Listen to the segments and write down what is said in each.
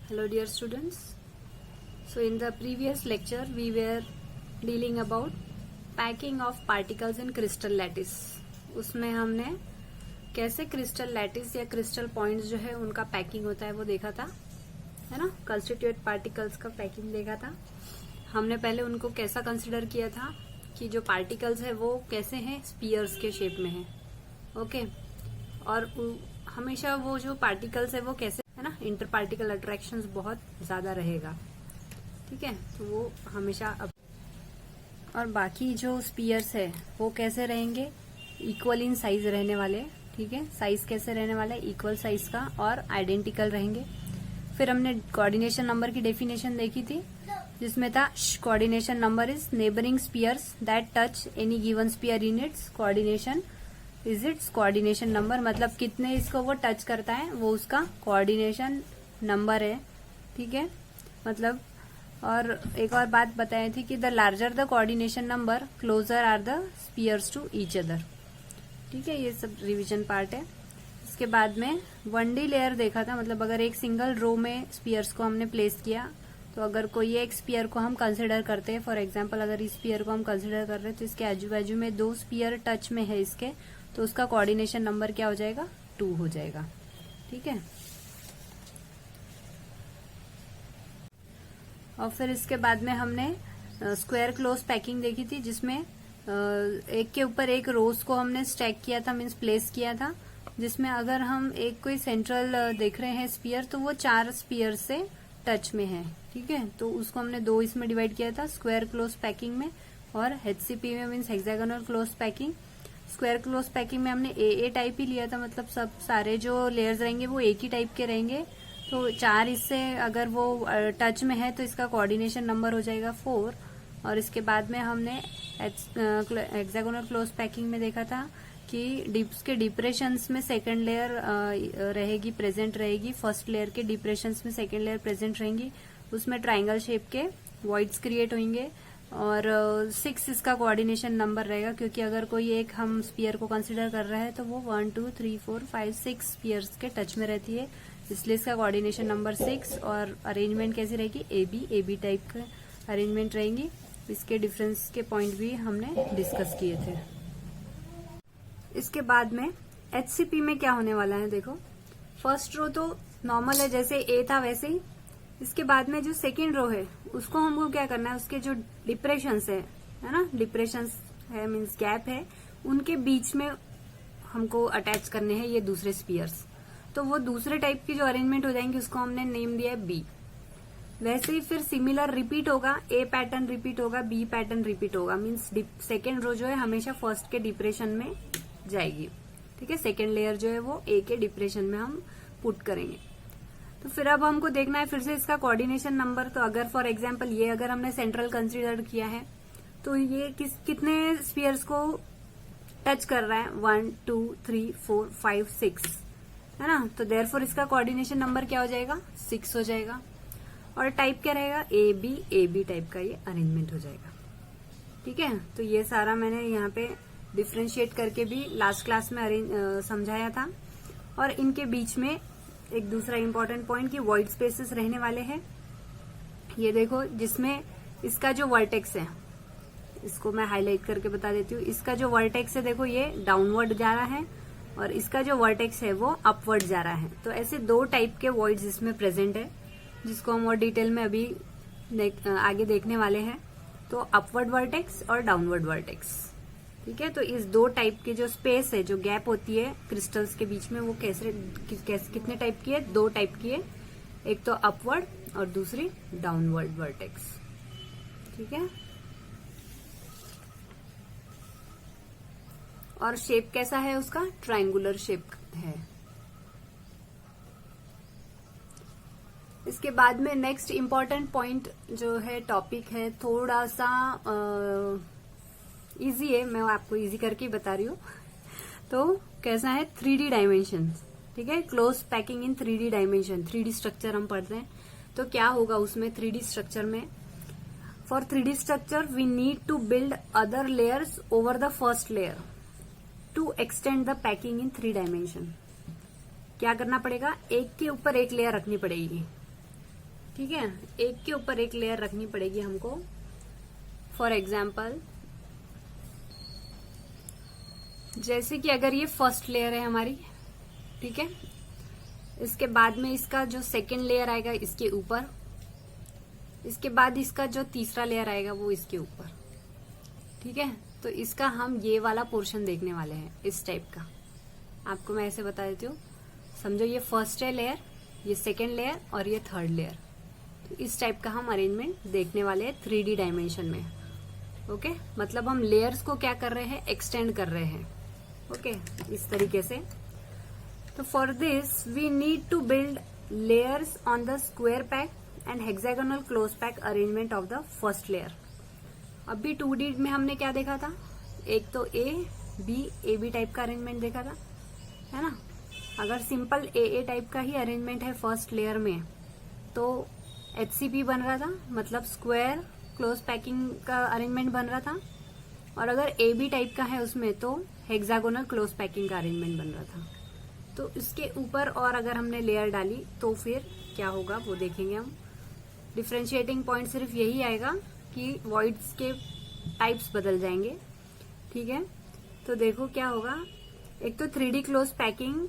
Hello dear students. So in the previous lecture we were dealing about packing of particles in crystal lattice. उसमें हमने कैसे crystal lattice या crystal points जो है उनका packing होता है वो देखा था, है ना। कंस्टिट्यूएंट पार्टिकल्स का पैकिंग देखा था हमने। पहले उनको कैसा कंसिडर किया था कि जो पार्टिकल्स है वो कैसे हैं, स्पीयर्स के शेप में है, ओके। और हमेशा वो जो पार्टिकल्स है वो कैसे है ना, इंटर पार्टिकल अट्रैक्शंस बहुत ज्यादा रहेगा, ठीक है। तो वो हमेशा और बाकी जो स्पीयर्स है वो कैसे रहेंगे, इक्वल इन साइज रहने वाले, ठीक है। साइज कैसे रहने वाला है, इक्वल साइज का और आइडेंटिकल रहेंगे। फिर हमने कोऑर्डिनेशन नंबर की डेफिनेशन देखी थी जिसमें था coordination number is neighbouring spheres that touch any given sphere in its coordination is its coordination number. मतलब कितने इसको वो टच करता है वो उसका कोऑर्डिनेशन नंबर है, ठीक है। मतलब और एक और बात बताई थी कि the larger the coordination number closer are the spheres to each other, ठीक है। ये सब रिवीजन पार्ट है। इसके बाद में 1D लेयर देखा था, मतलब अगर एक सिंगल रो में स्पीयर्स को हमने प्लेस किया तो अगर कोई एक स्पीयर को हम कंसिडर करते हैं, फॉर एग्जांपल अगर इस स्पीयर को हम कंसिडर कर रहे हैं तो इसके आजू बाजू में 2 स्पीयर टच में है इसके, तो उसका कोऑर्डिनेशन नंबर क्या हो जाएगा, 2 हो जाएगा, ठीक है। और फिर इसके बाद में हमने स्क्वायर क्लोज पैकिंग देखी थी जिसमें एक के ऊपर एक रोज को हमने स्टैक किया था, मीन्स प्लेस किया था, जिसमें अगर हम एक कोई सेंट्रल देख रहे हैं स्पीयर तो वो 4 स्पीयर से टच में है, ठीक है। तो उसको हमने 2 इसमें डिवाइड किया था, स्क्वायर क्लोज पैकिंग में और HCP में, means hexagonal close packing. Square close packing में हमने AA टाइप ही लिया था, मतलब सब सारे जो लेयर्स रहेंगे वो एक ही टाइप के रहेंगे। तो 4 इससे अगर वो टच में है तो इसका कोऑर्डिनेशन नंबर हो जाएगा 4। और इसके बाद में हमने हेक्सागोनल क्लोज पैकिंग में देखा था कि डिप्स के डिप्रेशंस में सेकंड लेयर रहेगी, प्रेजेंट रहेगी, फर्स्ट लेयर के डिप्रेशंस में सेकंड लेयर प्रेजेंट रहेंगी, उसमें ट्राइंगल शेप के वॉइड्स क्रिएट होंगे। और 6 इसका कोऑर्डिनेशन नंबर रहेगा, क्योंकि अगर कोई एक हम स्पीयर को कंसिडर कर रहे हैं तो वो 1 2 3 4 5 6 स्पीयर्स के टच में रहती है, इसलिए इसका कोऑर्डिनेशन नंबर 6। और अरेंजमेंट कैसी रहेगी, AB टाइप का अरेंजमेंट रहेंगी। इसके डिफरेंस के पॉइंट भी हमने डिस्कस किए थे। इसके बाद में HCP में क्या होने वाला है, देखो फर्स्ट रो तो नॉर्मल है, जैसे A था वैसे ही। इसके बाद में जो सेकेंड रो है उसको हमको क्या करना है, उसके जो डिप्रेशंस है ना, डिप्रेशंस है मीन्स गैप है, उनके बीच में हमको अटैच करने हैं ये दूसरे स्पीयर्स। तो वो दूसरे टाइप की जो अरेंजमेंट हो जाएंगे उसको हमने नेम दिया है B। वैसे ही फिर सिमिलर रिपीट होगा, A पैटर्न रिपीट होगा, B पैटर्न रिपीट होगा, मीन्स सेकेंड रो जो है हमेशा फर्स्ट के डिप्रेशन में जाएगी, ठीक है। सेकेंड लेयर जो है वो A के डिप्रेशन में हम पुट करेंगे। तो फिर अब हमको देखना है फिर से इसका कोऑर्डिनेशन नंबर। तो अगर फॉर एग्जांपल ये अगर हमने सेंट्रल कंसीडर किया है तो ये कितने स्पीयर्स को टच कर रहा है, 1 2 3 4 5 6, है ना। तो देयरफॉर इसका कोऑर्डिनेशन नंबर क्या हो जाएगा, 6 हो जाएगा। और टाइप क्या रहेगा, AB टाइप का ये अरेंजमेंट हो जाएगा, ठीक है। तो ये सारा मैंने यहाँ पे डिफ्रेंशिएट करके भी लास्ट क्लास में समझाया था। और इनके बीच में एक दूसरा इंपॉर्टेंट पॉइंट कि वॉइड स्पेसेस रहने वाले हैं। ये देखो जिसमें इसका जो वर्टेक्स है, इसको मैं हाईलाइट करके बता देती हूँ। इसका जो वर्टेक्स है देखो ये डाउनवर्ड जा रहा है और इसका जो वर्टेक्स है वो अपवर्ड जा रहा है। तो ऐसे 2 टाइप के वॉइड्स इसमें प्रेजेंट है, जिसको हम और डिटेल में अभी आगे देखने वाले हैं। तो अपवर्ड वर्टेक्स और डाउनवर्ड वर्टेक्स, ठीक है। तो इस 2 टाइप के जो स्पेस है, जो गैप होती है क्रिस्टल्स के बीच में, वो कैसे कितने टाइप की है, 2 टाइप की है। एक तो अपवर्ड और दूसरी डाउनवर्ड वर्टेक्स, ठीक है। और शेप कैसा है उसका, ट्रायंगुलर शेप है। इसके बाद में नेक्स्ट इम्पॉर्टेंट पॉइंट जो है, टॉपिक है, थोड़ा सा इजी है, मैं आपको इजी करके बता रही हूँ। तो कैसा है, 3D डायमेंशन, ठीक है। Close packing in 3D dimension, 3D structure हम पढ़ते हैं। तो क्या होगा उसमें 3D स्ट्रक्चर में, for 3D structure we need to build other layers over the first layer to extend the packing in 3 dimension. क्या करना पड़ेगा, एक के ऊपर एक लेयर रखनी पड़ेगी, ठीक है, एक के ऊपर एक लेयर रखनी पड़ेगी हमको। फॉर एग्जाम्पल, जैसे कि अगर ये फर्स्ट लेयर है हमारी, ठीक है, इसके बाद में इसका जो सेकेंड लेयर आएगा इसके ऊपर, इसके बाद इसका जो तीसरा लेयर आएगा वो इसके ऊपर, ठीक है। तो इसका हम ये वाला पोर्शन देखने वाले हैं, इस टाइप का। आपको मैं ऐसे बता देती हूँ, समझो ये फर्स्ट है लेयर, ये सेकेंड लेयर और ये थर्ड लेयर। तो इस टाइप का हम अरेंजमेंट देखने वाले हैं 3D डायमेंशन में। ओके, मतलब हम लेयर्स को क्या कर रहे हैं, एक्सटेंड कर रहे हैं। ओके, इस तरीके से। तो for this we need to build layers on the square pack and hexagonal close pack arrangement of the first layer. अभी 2D में हमने क्या देखा था, एक तो ए बी टाइप का अरेंजमेंट देखा था, है ना। अगर सिंपल ए टाइप का ही अरेंजमेंट है फर्स्ट लेयर में तो HCP बन रहा था, मतलब स्क्वायर क्लोज पैकिंग का अरेंजमेंट बन रहा था। और अगर AB टाइप का है उसमें तो हेक्सागोनल क्लोज पैकिंग का अरेंजमेंट बन रहा था। तो इसके ऊपर और अगर हमने लेयर डाली तो फिर क्या होगा वो देखेंगे हम। डिफरेंशिएटिंग पॉइंट सिर्फ यही आएगा कि वॉइड्स के टाइप्स बदल जाएंगे, ठीक है। तो देखो क्या होगा, एक तो 3D क्लोज पैकिंग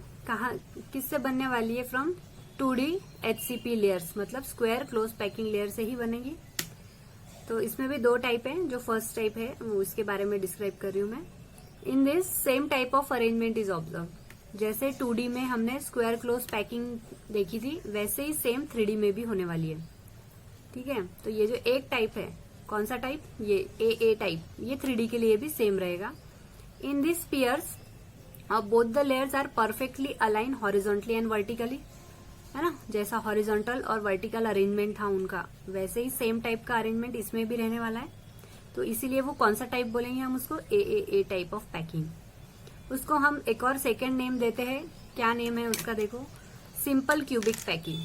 किससे बनने वाली है, फ्रॉम 2D HCP लेयर्स, मतलब स्क्वायर क्लोज पैकिंग लेयर से ही बनेगी। तो इसमें भी 2 टाइप है, जो फर्स्ट टाइप है वो इसके बारे में डिस्क्राइब कर रही हूँ मैं। In this same type of arrangement is observe. जैसे 2D में हमने स्क्वायर क्लोज पैकिंग देखी थी, वैसे ही सेम 3D में भी होने वाली है, ठीक है। तो ये जो एक टाइप है, कौन सा टाइप, ये ए टाइप, ये 3D के लिए भी सेम रहेगा। In this spheres both the layers are perfectly align horizontally and vertically, है ना। जैसा हॉरिजॉन्टल और वर्टिकल अरेंजमेंट था उनका, वैसे ही सेम टाइप का अरेंजमेंट इसमें भी रहने वाला है। तो इसीलिए वो कौन सा टाइप बोलेंगे हम उसको, ए टाइप ऑफ पैकिंग। उसको हम एक और सेकेंड नेम देते हैं, क्या नेम है उसका, देखो, सिंपल क्यूबिक पैकिंग,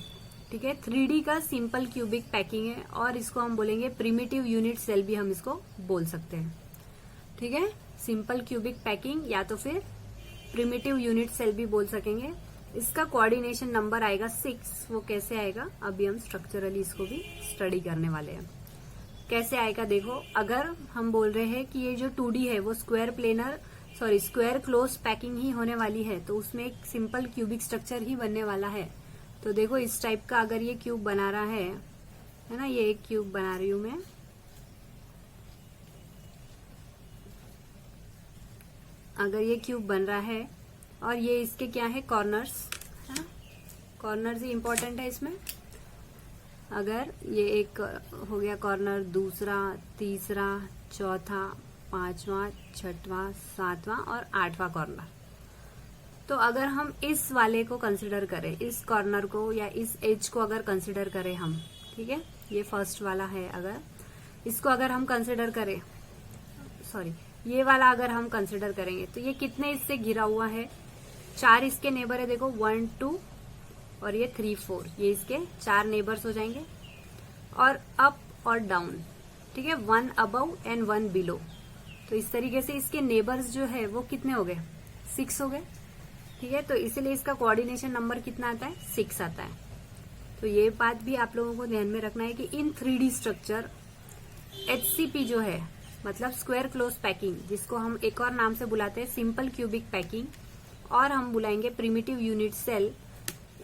ठीक है। 3D का सिंपल क्यूबिक पैकिंग है और इसको हम बोलेंगे प्रिमिटिव यूनिट सेल भी हम इसको बोल सकते हैं, ठीक है। सिंपल क्यूबिक पैकिंग या तो फिर प्रिमिटिव यूनिट सेल भी बोल सकेंगे। इसका कोऑर्डिनेशन नंबर आएगा 6। वो कैसे आएगा, अभी हम स्ट्रक्चरली इसको भी स्टडी करने वाले हैं। कैसे आएगा देखो, अगर हम बोल रहे हैं कि ये जो 2D है वो स्क्वायर क्लोज पैकिंग ही होने वाली है, तो उसमें एक सिंपल क्यूबिक स्ट्रक्चर ही बनने वाला है। तो देखो इस टाइप का अगर ये क्यूब बना रहा है ना, ये एक क्यूब बना रही हूं मैं। अगर ये क्यूब बन रहा है और ये इसके क्या है, कॉर्नर्स, है ना। कॉर्नर्स ही इंपॉर्टेंट है इसमें। अगर ये एक हो गया कॉर्नर, दूसरा, तीसरा, चौथा, 5वां, 6वां, 7वां और 8वां कॉर्नर। तो अगर हम इस वाले को कंसिडर करें, इस कॉर्नर को या इस एज को अगर कंसिडर करें हम, ठीक है, ये फर्स्ट वाला है, अगर इसको अगर हम कंसिडर करें, सॉरी, ये वाला अगर हम कंसिडर करेंगे तो ये कितने इससे घिरा हुआ है, 4 इसके नेबर है। देखो 1 2 और ये 3 4, ये इसके 4 नेबर्स हो जाएंगे। और अप और डाउन, ठीक है, 1 अबव एंड 1 बिलो। तो इस तरीके से इसके नेबर्स जो है वो कितने हो गए, 6 हो गए, ठीक है। तो इसीलिए इसका कोऑर्डिनेशन नंबर कितना आता है, 6 आता है। तो ये बात भी आप लोगों को ध्यान में रखना है कि इन 3D स्ट्रक्चर HCP जो है, मतलब स्क्वायर क्लोज पैकिंग, जिसको हम एक और नाम से बुलाते हैं सिंपल क्यूबिक पैकिंग, और हम बुलाएंगे प्रिमिटिव यूनिट सेल,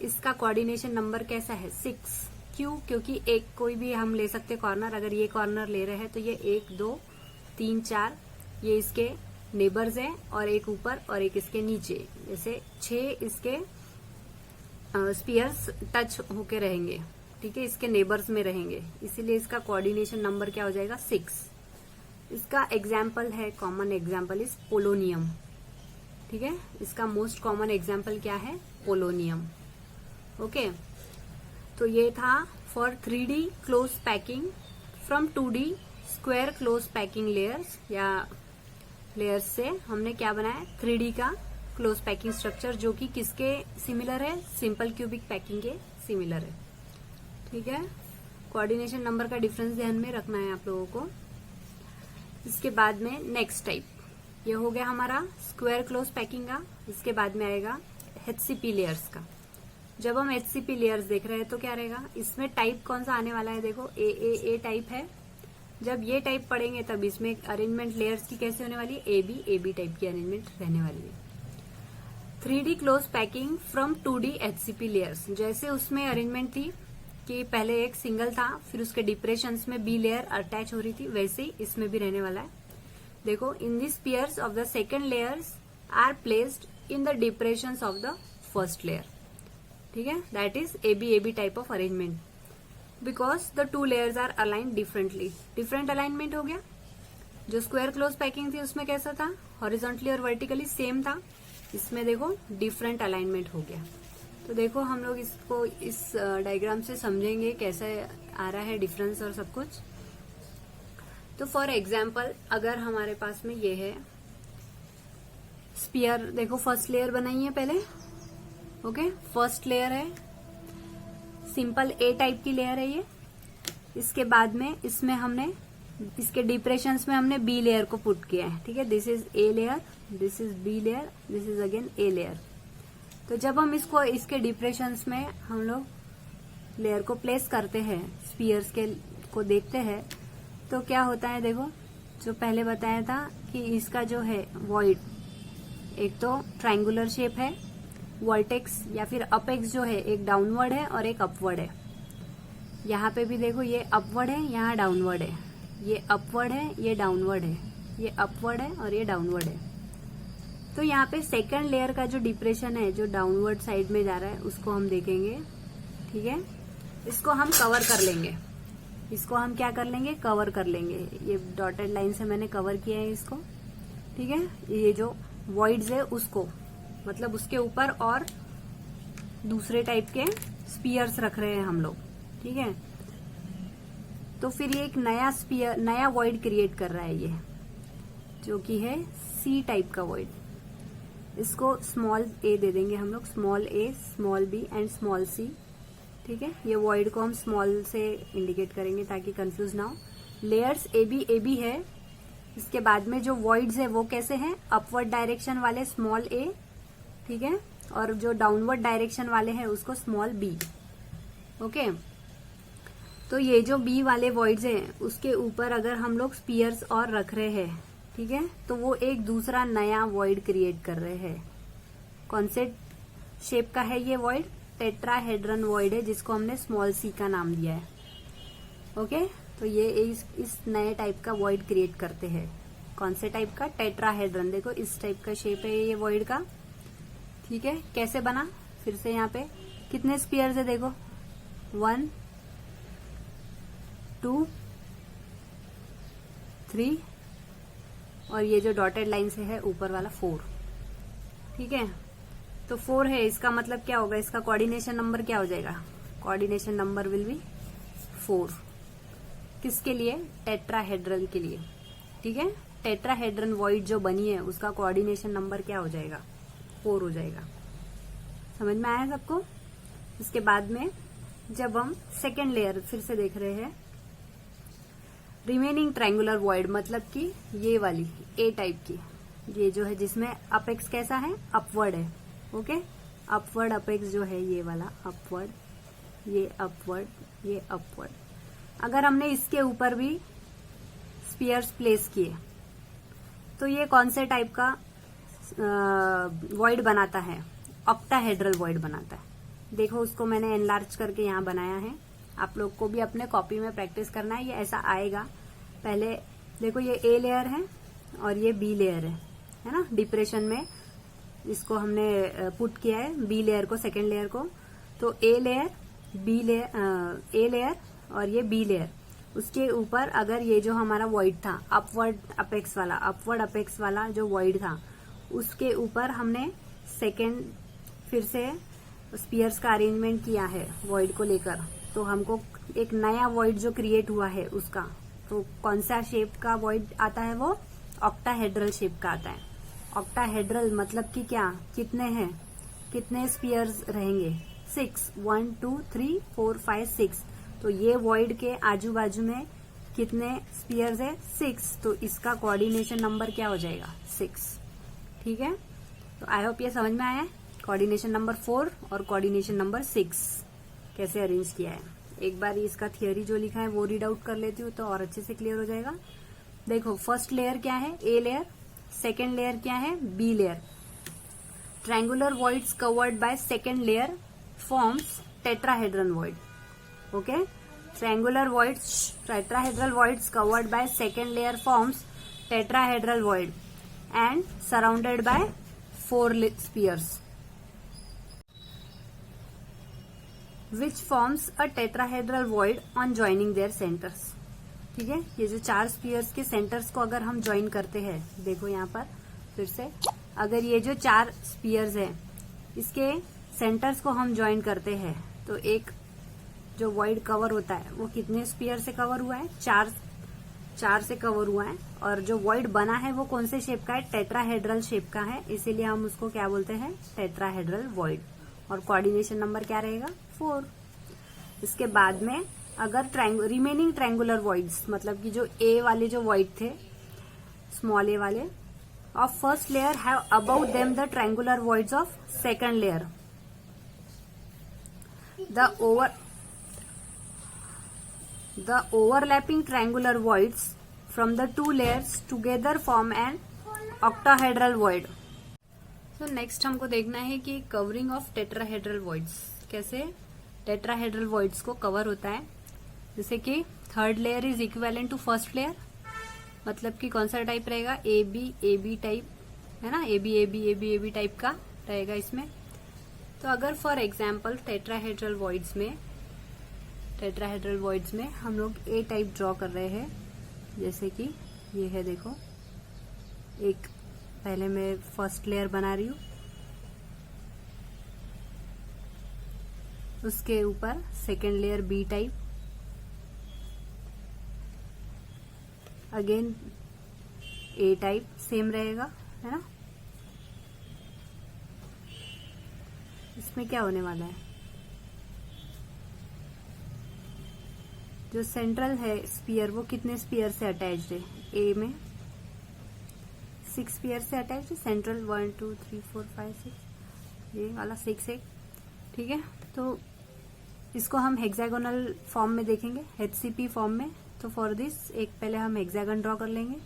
इसका कोऑर्डिनेशन नंबर कैसा है, 6। क्यों, क्योंकि एक कोई भी हम ले सकते कॉर्नर। अगर ये कॉर्नर ले रहे हैं तो ये 1 2 3 4 ये इसके नेबर्स हैं, और एक ऊपर और एक इसके नीचे, जैसे 6 इसके स्पीयर्स टच होके रहेंगे, ठीक है, इसके नेबर्स में रहेंगे। इसीलिए इसका कोऑर्डिनेशन नंबर क्या हो जाएगा, 6। इसका एग्जाम्पल है, कॉमन एग्जाम्पल इज पोलोनियम, ठीक है। इसका मोस्ट कॉमन एग्जाम्पल क्या है, पोलोनियम। ओके, तो ये था for 3D close packing from 2D square close packing layers, या लेयर्स से हमने क्या बनाया, 3D का क्लोज पैकिंग स्ट्रक्चर, जो कि किसके सिमिलर है, सिंपल क्यूबिक पैकिंग के सिमिलर है, ठीक है। कोऑर्डिनेशन नंबर का डिफरेंस ध्यान में रखना है आप लोगों को। इसके बाद में नेक्स्ट टाइप, ये हो गया हमारा स्क्वायर क्लोज पैकिंग का। इसके बाद में आएगा HCP लेयर्स का। जब हम HCP लेयर्स देख रहे हैं तो क्या रहेगा, इसमें टाइप कौन सा आने वाला है, देखो ए टाइप है। जब ये टाइप पढ़ेंगे तब इसमें अरेंजमेंट लेयर्स की कैसे होने वाली है, ए बी टाइप की अरेंजमेंट रहने वाली है। 3D close packing from 2D HCP layers, जैसे उसमें अरेंजमेंट थी कि पहले एक सिंगल था, फिर उसके डिप्रेशंस में बी लेयर अटैच हो रही थी, वैसे ही इसमें भी रहने वाला है। देखो, in the spheres of the second layers are placed in the depressions of the first layer. ठीक है, that is a B type of arrangement, because the two layers are aligned differently. Different alignment हो गया। जो square close packing थी उसमें कैसा था, horizontally और वर्टिकली सेम था, इसमें देखो डिफरेंट अलाइनमेंट हो गया। तो देखो हम लोग इसको इस डायग्राम से समझेंगे कैसे आ रहा है डिफरेंस और सब कुछ। तो फॉर एग्जाम्पल, अगर हमारे पास में ये है स्पीयर, देखो फर्स्ट लेयर बनाई है पहले, ओके, फर्स्ट लेयर है, सिंपल ए टाइप की लेयर है ये। इसके बाद में इसमें हमने इसके डिप्रेशंस में हमने बी लेयर को पुट किया है। ठीक है, this is A layer, this is B layer, this is again A layer. तो जब हम इसको इसके डिप्रेशंस में हम लोग लेयर को प्लेस करते हैं, स्पीयर्स के को देखते हैं, तो क्या होता है, देखो जो पहले बताया था कि इसका जो है वॉइड, एक तो ट्रायंगुलर शेप है, वर्टेक्स या फिर अपेक्स जो है एक डाउनवर्ड है और एक अपवर्ड है। यहाँ पे भी देखो ये अपवर्ड है, यहाँ डाउनवर्ड है, ये अपवर्ड है, ये डाउनवर्ड है, ये अपवर्ड है और ये डाउनवर्ड है। तो यहाँ पे सेकंड लेयर का जो डिप्रेशन है, जो डाउनवर्ड साइड में जा रहा है, उसको हम देखेंगे। ठीक है, इसको हम कवर कर लेंगे, इसको हम क्या कर लेंगे, कवर कर लेंगे। ये डॉटेड लाइन से मैंने कवर किया है इसको। ठीक है, ये जो वॉइड्स है उसको, मतलब उसके ऊपर और दूसरे टाइप के स्पीयर्स रख रहे हैं हम लोग। ठीक है, तो फिर ये एक नया स्पीयर, नया वॉइड क्रिएट कर रहा है ये, जो कि है सी टाइप का वॉइड। इसको स्मॉल ए दे देंगे हम लोग, small A, small B and small C. ठीक है, ये वॉइड को हम स्मॉल से इंडिकेट करेंगे ताकि कंफ्यूज ना हो। लेयर्स ए बी है। इसके बाद में जो वॉइड्स है वो कैसे हैं, अपवर्ड डायरेक्शन वाले स्मॉल ए, ठीक है, और जो डाउनवर्ड डायरेक्शन वाले हैं उसको स्मॉल बी। ओके, तो ये जो बी वाले वॉइड्स हैं उसके ऊपर अगर हम लोग स्पीयर्स और रख रहे हैं, ठीक है, तो वो एक दूसरा नया वॉइड क्रिएट कर रहे हैं। कौन से शेप का है ये वॉइड, टेट्राहेड्रन वॉइड है, जिसको हमने स्मॉल सी का नाम दिया है। ओके, तो ये इस नए टाइप का वॉइड क्रिएट करते हैं। कौन से टाइप का, टेट्राहेड्रन। देखो इस टाइप का शेप है ये वॉइड का। ठीक है, कैसे बना, फिर से यहाँ पे कितने स्पीयर्स है, देखो 1 2 3 और ये जो डॉटेड लाइन से है ऊपर वाला 4। ठीक है, तो 4 है, इसका मतलब क्या होगा, इसका कोऑर्डिनेशन नंबर क्या हो जाएगा, कोऑर्डिनेशन नंबर विल बी 4। किसके लिए, टेट्राहेड्रन के लिए। ठीक है, टेट्राहेड्रन वॉइड जो बनी है उसका कोऑर्डिनेशन नंबर क्या हो जाएगा, 4 हो जाएगा। समझ में आया सबको। इसके बाद में जब हम सेकेंड लेयर फिर से देख रहे हैं, रिमेनिंग ट्रायंगुलर वॉइड, मतलब कि ये वाली ए टाइप की, ये जो है जिसमें अपेक्स कैसा है, अपवर्ड है। ओके, अपवर्ड अपेक्स जो है ये वाला अपवर्ड, ये अपवर्ड, ये अपवर्ड। अगर हमने इसके ऊपर भी स्पीयर्स प्लेस किए तो ये कौन से टाइप का वॉइड बनाता है, ऑक्टाहेड्रल वॉइड बनाता है। देखो उसको मैंने एनलार्ज करके यहाँ बनाया है, आप लोग को भी अपने कॉपी में प्रैक्टिस करना है, ये ऐसा आएगा। पहले देखो ये ए लेयर है और ये बी लेयर है ना, डिप्रेशन में इसको हमने पुट किया है, बी लेयर को, सेकेंड लेयर को। तो A layer, B layer, A layer और ये बी लेयर, उसके ऊपर अगर ये जो हमारा वॉइड था, अपवर्ड अपेक्स वाला जो वॉइड था, उसके ऊपर हमने सेकेंड फिर से स्पीयर्स का अरेंजमेंट किया है वॉइड को लेकर, तो हमको एक नया वॉइड जो क्रिएट हुआ है उसका, तो कौन सा शेप का वॉइड आता है, वो ऑक्टाहेड्रल शेप का आता है। ऑक्टाहेड्रल मतलब कि क्या, कितने हैं, कितने स्पीयर्स रहेंगे, 6, 1 2 3 4 5 6। तो ये वॉइड के आजू बाजू में कितने स्पीयर्स है, 6, तो इसका कोऑर्डिनेशन नंबर क्या हो जाएगा, 6। ठीक है, तो आई होप ये समझ में आया है। कोऑर्डिनेशन नंबर 4 और कोऑर्डिनेशन नंबर 6 कैसे अरेंज किया है। एक बार इसका थियरी जो लिखा है वो रीड आउट कर लेती हूँ तो और अच्छे से क्लियर हो जाएगा। देखो फर्स्ट लेयर क्या है, ए लेयर, सेकेंड लेयर क्या है, B layer. Triangular voids covered by second layer forms tetrahedral void. Okay, triangular voids, tetrahedral voids covered by second layer forms tetrahedral void and surrounded by 4 spheres which forms a tetrahedral void on joining their centers। ठीक है, ये जो 4 spheres के centres को अगर हम join करते हैं, देखो यहाँ पर फिर से, अगर ये जो 4 स्पीयर्स है इसके सेंटर्स को हम ज्वाइन करते हैं तो एक जो वॉइड कवर होता है वो कितने स्पीयर से कवर हुआ है, 4 से कवर हुआ है। और जो वॉइड बना है वो कौन से शेप का है, टेट्राहेड्रल शेप का है, इसीलिए हम उसको क्या बोलते हैं, टेट्राहेड्रल वॉइड। और कोऑर्डिनेशन नंबर क्या रहेगा, 4। इसके बाद में अगर रिमेनिंग ट्रायंगुलर वॉइड्स, मतलब कि जो ए वाले जो वॉइड थे, स्मॉल ए वाले, of first layer have above them the triangular voids of second layer. The overlapping triangular voids from the 2 layers together form an octahedral void। So next हमको देखना है कि कवरिंग ऑफ टेट्राहेड्रल वॉइड्स, कैसे tetrahedral voids को cover होता है। जैसे कि third layer is equivalent to first layer, मतलब कि कौन सा टाइप रहेगा, ए बी टाइप है ना, ए बी टाइप का रहेगा इसमें। तो अगर फॉर एग्जाम्पल टेट्राहेड्रल वॉइड्स में हम लोग ए टाइप ड्रॉ कर रहे हैं, जैसे कि ये है, देखो एक पहले मैं फर्स्ट लेयर बना रही हूँ, उसके ऊपर second layer B type, again A type same रहेगा, है ना। इसमें क्या होने वाला है, जो सेंट्रल है स्पीयर वो कितने स्पीयर से अटैच्ड है, ए में 6 स्पीयर से अटैच्ड है, सेंट्रल 1 2 3 4 5 6, ये वाला 6 है। ठीक है, तो इसको हम हेक्सागोनल फॉर्म में देखेंगे, HCP फॉर्म में। तो फॉर दिस एक पहले हम हेक्सागन ड्रॉ कर लेंगे।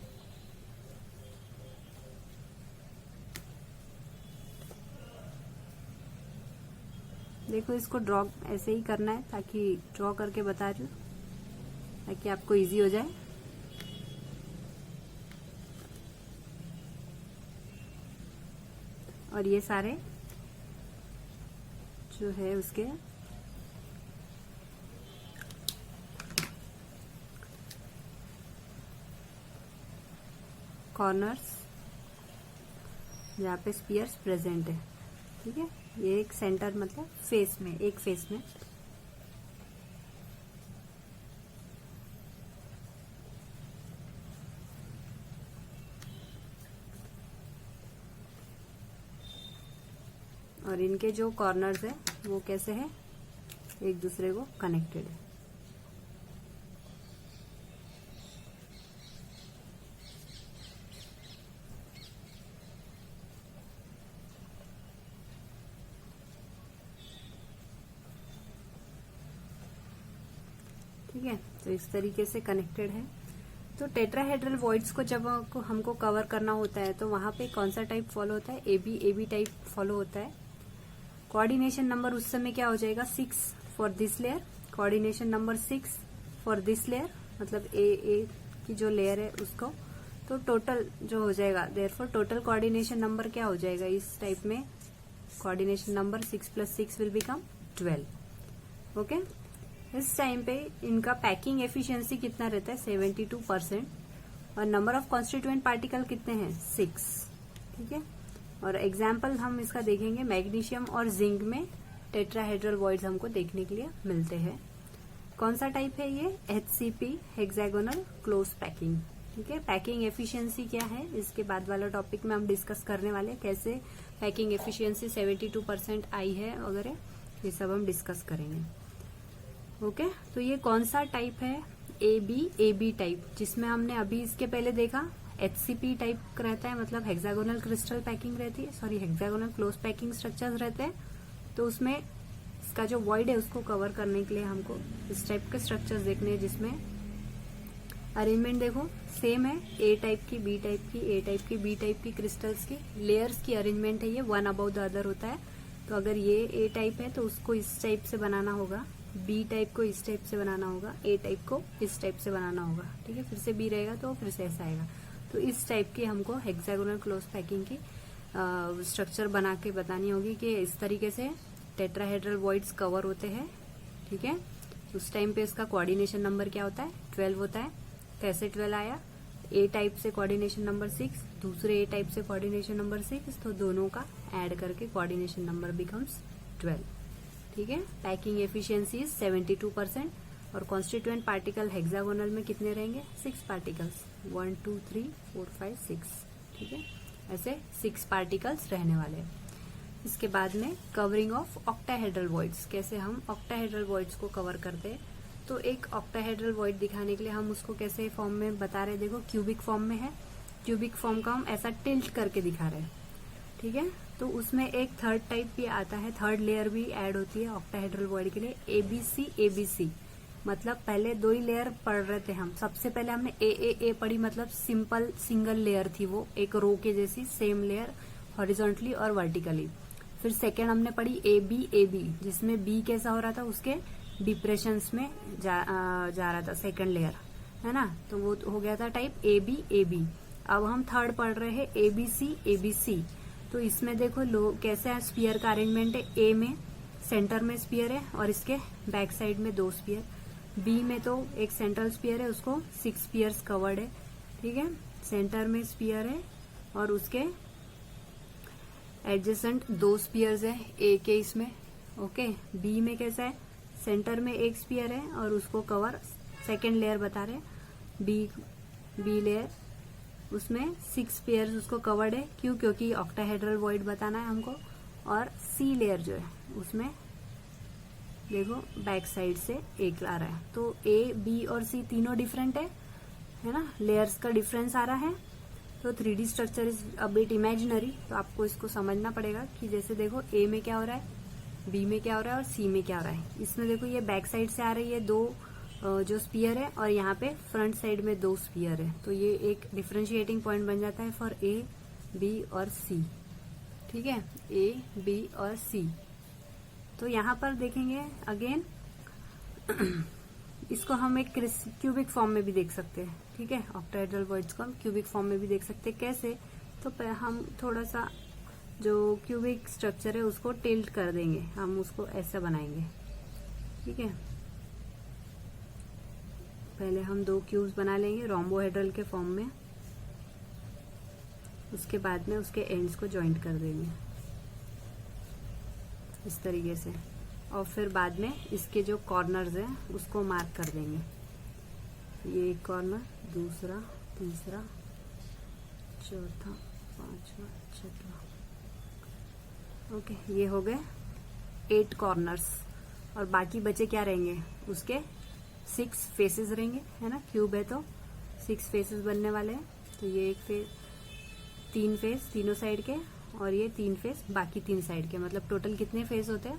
देखो इसको ड्रॉ ऐसे ही करना है, ताकि ड्रॉ करके बता रही हूँ ताकि आपको इजी हो जाए। और ये सारे जो है उसके कॉर्नर्स जहाँ पे स्पीयर्स प्रेजेंट है। ठीक है, ये एक सेंटर, मतलब फेस में, एक फेस में। और इनके जो कॉर्नर्स है वो कैसे है, एक दूसरे को कनेक्टेड है। ठीक है, तो इस तरीके से कनेक्टेड है। तो टेट्राहेड्रल वॉइड्स को जब हमको कवर करना होता है तो वहां पे कौन सा टाइप फॉलो होता है, ए बी टाइप फॉलो होता है। कोऑर्डिनेशन नंबर उस समय क्या हो जाएगा, 6 for this layer, coordination number 6 for this layer, मतलब ए की जो लेयर है उसको। तो टोटल जो हो जाएगा, देयरफॉर टोटल कोऑर्डिनेशन नंबर क्या हो जाएगा इस टाइप में, coordination number 6 + 6 will become 12। Okay, इस टाइम पे इनका पैकिंग एफिशिएंसी कितना रहता है, 72%। और नंबर ऑफ कॉन्स्टिट्यूएंट पार्टिकल कितने हैं, 6। ठीक है, और एग्जाम्पल हम इसका देखेंगे, मैग्नीशियम और जिंक में टेट्राहेड्रल वॉइड्स हमको देखने के लिए मिलते हैं। कौन सा टाइप है ये, HCP, हेक्सागोनल क्लोज पैकिंग। ठीक है, पैकिंग एफिशिएंसी क्या है, इसके बाद वाला टॉपिक में हम डिस्कस करने वाले, कैसे पैकिंग एफिशिएंसी 72% आई है वगैरह, ये सब हम डिस्कस करेंगे। ओके, तो ये कौन सा टाइप है, ए बी टाइप, जिसमें हमने अभी इसके पहले देखा HCP टाइप रहता है, मतलब हेक्सागोनल क्रिस्टल पैकिंग रहती है, sorry hexagonal close packing structures रहते हैं। तो उसमें इसका जो वॉइड है उसको कवर करने के लिए हमको इस टाइप के स्ट्रक्चर्स देखने हैं, जिसमें अरेंजमेंट देखो सेम है, ए टाइप की, बी टाइप की, ए टाइप की, बी टाइप की क्रिस्टल्स की लेयर्स की अरेंजमेंट है, ये वन अबाउ द अदर होता है। तो अगर ये ए टाइप है तो उसको इस टाइप से बनाना होगा, बी टाइप को इस टाइप से बनाना होगा, ए टाइप को इस टाइप से बनाना होगा, ठीक है। फिर से बी रहेगा तो फिर से ऐसा आएगा। तो इस टाइप की हमको हेक्सागोनल क्लोज पैकिंग की स्ट्रक्चर बना के बतानी होगी कि इस तरीके से टेट्राहेड्रल वॉइड्स कवर होते हैं, ठीक है। उस टाइम पे इसका कोऑर्डिनेशन नंबर क्या होता है, 12 होता है। कैसे 12 आया, ए टाइप से कोऑर्डिनेशन नंबर 6, दूसरे ए टाइप से कोऑर्डिनेशन नंबर 6, तो दोनों का ऐड करके कोऑर्डिनेशन नंबर बिकम्स 12, ठीक है। पैकिंग एफिशिएंसी इज 72% और कॉन्स्टिट्यूएंट पार्टिकल हेक्सागोनल में कितने रहेंगे, 6 पार्टिकल्स, 1 2 3 4 5 6, ठीक है। ऐसे 6 पार्टिकल्स रहने वाले हैं। इसके बाद में कवरिंग ऑफ ऑक्टाहेड्रल वॉइड्स, कैसे हम ऑक्टाहेड्रल वॉइड्स को कवर करते हैं। तो एक ऑक्टाहेड्रल वॉइड दिखाने के लिए हम उसको कैसे फॉर्म में बता रहे हैं, देखो क्यूबिक फॉर्म में है। क्यूबिक फॉर्म का हम ऐसा टिल्ट करके दिखा रहे हैं, ठीक है। तो उसमें एक थर्ड टाइप भी आता है, थर्ड लेयर भी ऐड होती है ऑक्टाहेड्रल वॉइड के लिए, एबीसी। मतलब पहले 2 ही लेयर पढ़ रहे थे हम। सबसे पहले हमने ए पढ़ी, मतलब सिंपल सिंगल लेयर थी वो, एक रो के जैसी सेम लेयर हॉरिजॉन्टली और वर्टिकली। फिर सेकेंड हमने पढ़ी ए बी, जिसमें बी कैसा हो रहा था, उसके डिप्रेशंस में जा रहा था सेकंड लेयर, है ना। तो वो हो गया था टाइप ए बी। अब हम थर्ड पढ़ रहे हैं एबीसी। तो इसमें देखो कैसा है स्फीयर का अरेंजमेंट है। ए में सेंटर में स्फीयर है और इसके बैक साइड में 2 स्फीयर। बी में तो एक सेंट्रल स्फीयर है, उसको 6 स्फीयर्स कवर्ड है, ठीक है। सेंटर में स्फीयर है और उसके एडजेसेंट 2 स्फीयर्स है ए के इसमें, ओके। बी में कैसा है, सेंटर में एक स्फीयर है और उसको कवर सेकेंड लेयर बता रहे हैं, बी लेयर, उसमें 6 स्फीयर्स उसको कवर्ड है। क्यों, क्योंकि ऑक्टाहेड्रल वॉइड बताना है हमको। और सी लेयर जो है उसमें देखो बैक साइड से एक आ रहा है। तो ए बी और सी तीनों डिफरेंट है ना, लेयर्स का डिफरेंस आ रहा है। तो 3D structure is a bit imaginary, तो आपको इसको समझना पड़ेगा कि जैसे देखो ए में क्या हो रहा है, बी में क्या हो रहा है और सी में क्या हो रहा है। इसमें देखो ये बैक साइड से आ रही है 2 जो स्पीयर है, और यहाँ पे फ्रंट साइड में 2 स्पीयर है। तो ये एक डिफरेंशिएटिंग पॉइंट बन जाता है फॉर ए बी और सी, ठीक है, ए बी और सी। तो यहाँ पर देखेंगे अगेन इसको हम एक क्यूबिक फॉर्म में भी देख सकते हैं, ठीक है। ऑक्टाहेड्रल वॉइड्स को हम क्यूबिक फॉर्म में भी देख सकते हैं। कैसे, तो हम थोड़ा सा जो क्यूबिक स्ट्रक्चर है उसको टिल्ट कर देंगे, हम उसको ऐसा बनाएंगे, ठीक है। पहले हम 2 क्यूब्स बना लेंगे रोम्बोहेड्रल के फॉर्म में, उसके बाद में उसके एंड्स को जॉइंट कर देंगे इस तरीके से, और फिर बाद में इसके जो कॉर्नर्स हैं उसको मार्क कर देंगे। ये एक कॉर्नर, दूसरा, तीसरा, चौथा, पांचवा, छठवा, ओके। ये हो गए 8 कॉर्नर्स, और बाकी बचे क्या रहेंगे, उसके 6 फेसेस रहेंगे, है ना। क्यूब है तो 6 फेसेस बनने वाले हैं। तो ये एक फेस, 3 फेस तीनों साइड के, और ये 3 फेस बाकी 3 साइड के, मतलब टोटल कितने फेस होते हैं,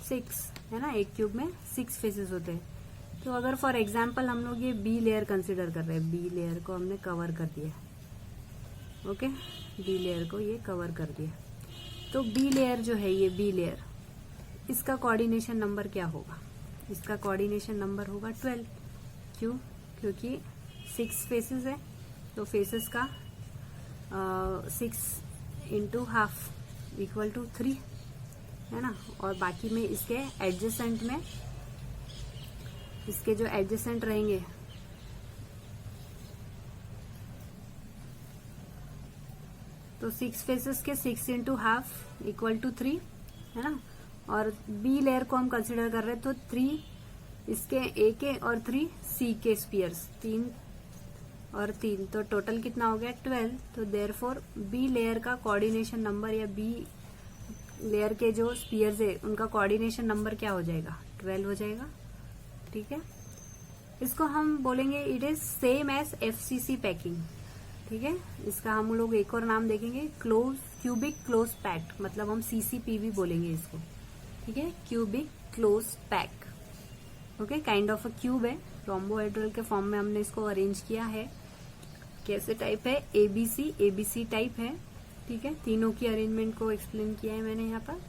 6, है ना। एक क्यूब में 6 फेसेस होते हैं। तो अगर फॉर एग्जाम्पल हम लोग ये बी लेयर कंसिडर कर रहे हैं, बी लेयर को हमने कवर कर दिया, ओके, बी लेयर को ये कवर कर दिया। तो बी लेयर जो है, ये बी लेयर, इसका कोऑर्डिनेशन नंबर क्या होगा, इसका कोऑर्डिनेशन नंबर होगा 12। क्यों, क्योंकि 6 फेसेस है, तो फेसेस का 6 × हाफ इक्वल टू 3, है ना। और बाकी में इसके एडजेसेंट में, इसके जो एडजेसेंट रहेंगे, तो 6 फेसेस के 6 × हाफ इक्वल टू 3, है ना। और बी लेयर को हम कंसिडर कर रहे हैं, तो 3 इसके ए के और 3 सी के स्पीयर्स, 3 और 3, तो टोटल कितना हो गया 12। तो देयरफॉर बी लेयर का कोऑर्डिनेशन नंबर, या बी लेयर के जो स्पीयर्स है उनका कोऑर्डिनेशन नंबर क्या हो जाएगा, 12 हो जाएगा, ठीक है। इसको हम बोलेंगे it is same as FCC packing, ठीक है। इसका हम लोग एक और नाम देखेंगे, क्यूबिक क्लोज पैक्ड, मतलब हम CCP बोलेंगे इसको, ठीक है, cubic close pack. Okay, kind of a cube है, रोम्बोहेड्रल के फॉर्म में हमने इसको अरेंज किया है। कैसे टाइप है, ABC टाइप है, ठीक है। तीनों की अरेंजमेंट को एक्सप्लेन किया है मैंने यहाँ पर।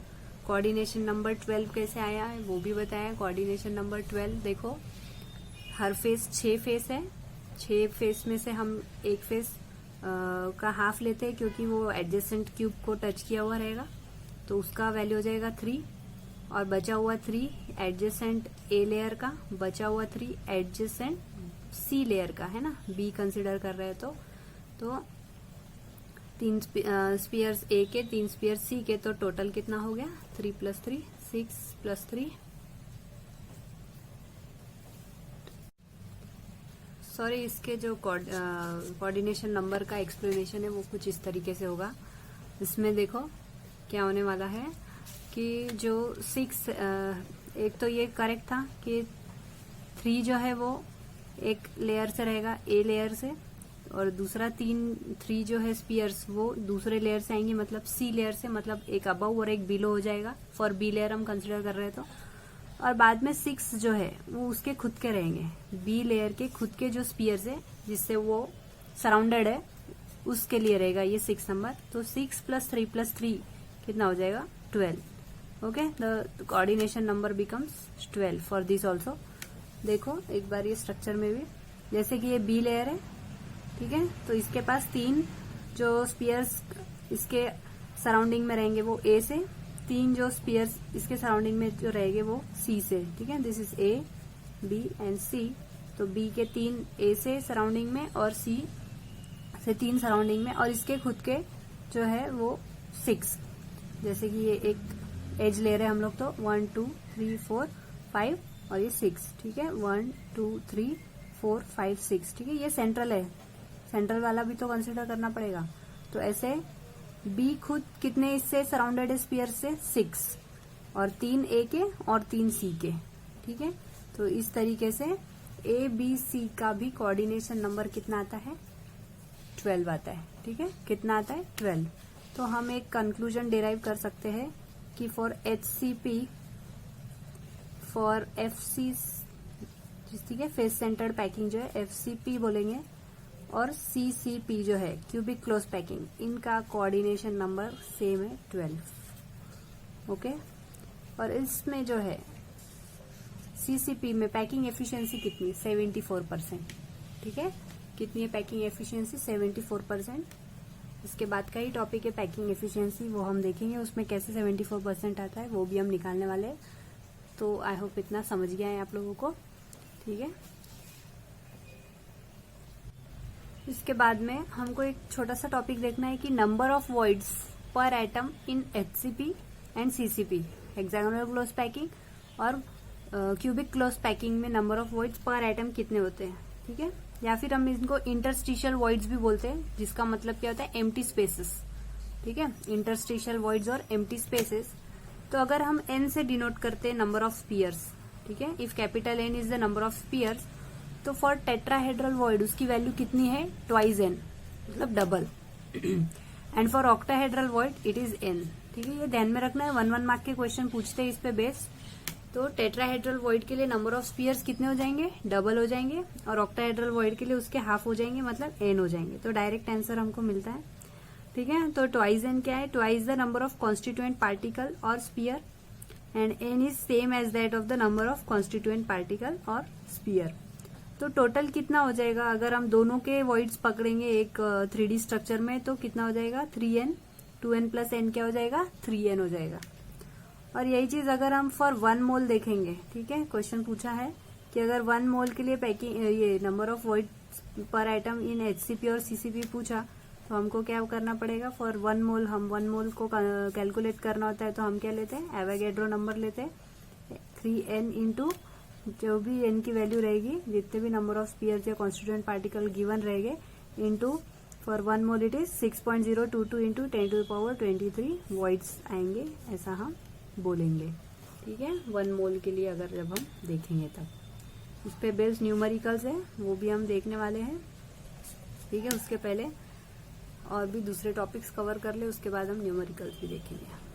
कोऑर्डिनेशन नंबर 12 कैसे आया है वो भी बताया। कोऑर्डिनेशन नंबर 12 देखो, हर फेस 6 फेस है, 6 फेस में से हम एक फेस का हाफ लेते हैं क्योंकि वो एडजेसेंट क्यूब को टच किया हुआ रहेगा, तो उसका वैल्यू हो जाएगा 3, और बचा हुआ 3 एडजेसेंट A लेयर का, बचा हुआ 3 एडजेसेंट C लेयर का, है ना, B कंसिडर कर रहे हैं तो 3 स्पीयर्स A के, 3 स्पीयर C के, तो टोटल कितना हो गया, 3 + 3 6 + 3, सॉरी, इसके जो कोऑर्डिनेशन नंबर का एक्सप्लेनेशन है वो कुछ इस तरीके से होगा। इसमें देखो क्या होने वाला है कि जो 6, एक तो ये करेक्ट था कि 3 जो है वो एक लेयर से रहेगा, A लेयर से, और दूसरा 3 जो है स्पीयर्स वो दूसरे लेयर से आएंगे, मतलब C लेयर से, मतलब एक अबव और एक बिलो हो जाएगा, फॉर B लेयर हम कंसिडर कर रहे हैं तो। और बाद में 6 जो है वो उसके खुद के रहेंगे, B लेयर के खुद के जो स्पीयर्स है जिससे वो सराउंडेड है उसके लिए रहेगा ये 6 नंबर। तो 6 + 3 + 3 कितना हो जाएगा, 12। Okay, the coordination number becomes 12 for this also. देखो एक बार ये स्ट्रक्चर में भी, जैसे कि ये B लेयर है, ठीक है, तो इसके पास 3 जो स्पीयर्स इसके सराउंडिंग में रहेंगे वो A से, 3 जो स्पीयर्स इसके सराउंडिंग में जो रहेंगे वो C से, ठीक है। This is A, B and C। तो B के 3 A से सराउंडिंग में और C से 3 सराउंडिंग में, और इसके खुद के जो है वो 6। जैसे कि ये एक एज ले रहे हैं हम लोग, तो 1 2 3 4 5 और ये 6, ठीक है, 1 2 3 4 5 6, ठीक है। ये सेंट्रल है, सेंट्रल वाला भी तो कंसिडर करना पड़ेगा। तो ऐसे B खुद कितने इससे सराउंडेड है स्पीयर से, 6, और 3 A के और 3 C के, ठीक है। तो इस तरीके से ABC का भी कोऑर्डिनेशन नंबर कितना आता है, 12 आता है, ठीक है। कितना आता है, 12। तो हम एक कंक्लूजन डिराइव कर सकते हैं कि फॉर HCP, फॉर FC, ठीक है, फेस सेंटर्ड पैकिंग जो है FCP बोलेंगे, और CCP जो है क्यूबिक क्लोज पैकिंग, इनका कोऑर्डिनेशन नंबर सेम है 12। ओके, और इसमें जो है CCP में पैकिंग एफिशिएंसी कितनी, 74%, ठीक है। कितनी है पैकिंग एफिशिएंसी, 74%। इसके बाद का ही टॉपिक है पैकिंग एफिशिएंसी, वो हम देखेंगे उसमें कैसे 74% आता है, वो भी हम निकालने वाले हैं। तो आई होप इतना समझ गया है आप लोगों को, ठीक है। इसके बाद में हमको एक छोटा सा टॉपिक देखना है कि नंबर ऑफ वॉइड्स पर atom in HCP and CCP, hexagonal close packing और क्यूबिक क्लोज पैकिंग में नंबर ऑफ वॉइड्स पर एटम कितने होते हैं, ठीक है। या फिर हम इनको इंटरस्टिशियल वॉइड्स भी बोलते हैं, जिसका मतलब क्या होता है, एम्प्टी स्पेसेस, ठीक है, इंटरस्टिशियल वॉइड्स और एम्प्टी स्पेसेस। तो अगर हम N से डिनोट करते हैं नंबर ऑफ स्पीयर्स, ठीक है, if capital N is the number of spheres, तो फॉर टेट्राहेड्रल वॉइड उसकी वैल्यू कितनी है, 2n, मतलब double. And for octahedral void it is n, ठीक है। ये ध्यान में रखना है, 1 मार्क के क्वेश्चन पूछते हैं इस पे बेस। तो टेट्राहेड्रल वॉइड के लिए नंबर ऑफ स्पीयर्स कितने हो जाएंगे, डबल हो जाएंगे, और ऑक्टाहेड्रल वॉइड के लिए उसके हाफ हो जाएंगे, मतलब n हो जाएंगे। तो डायरेक्ट आंसर हमको मिलता है, ठीक है। तो 2n क्या है, 2 the number of constituent particle और sphere, and n is same as that of the number of constituent particle और स्पीयर। तो टोटल कितना हो जाएगा, अगर हम दोनों के वॉइड्स पकड़ेंगे एक 3D स्ट्रक्चर में, तो कितना हो जाएगा, 3n, 2n + n क्या हो जाएगा, 3n हो जाएगा। और यही चीज अगर हम फॉर 1 मोल देखेंगे, ठीक है, क्वेश्चन पूछा है कि अगर 1 मोल के लिए पैकिंग, ये नंबर ऑफ वॉइड्स पर एटम इन HCP और CCP पूछा, तो हमको क्या करना पड़ेगा, फॉर 1 मोल, हम 1 मोल को कैलकुलेट करना होता है, तो हम क्या लेते हैं, एवोगैड्रो नंबर लेते हैं, 3n इंटू जो भी n की वैल्यू रहेगी, जितने भी नंबर ऑफ स्पीयर्स या कॉन्स्टिट्यूएंट पार्टिकल गिवन रहेंगे, into for 1 mole it is 6.022 into 10⁻23 voids आएंगे, ऐसा हम बोलेंगे, ठीक है। 1 मोल के लिए अगर जब हम देखेंगे तब इस पे बेस्ड न्यूमेरिकल्स है, वो भी हम देखने वाले हैं, ठीक है। उसके पहले और भी दूसरे टॉपिक्स कवर कर ले, उसके बाद हम न्यूमेरिकल्स भी देखेंगे।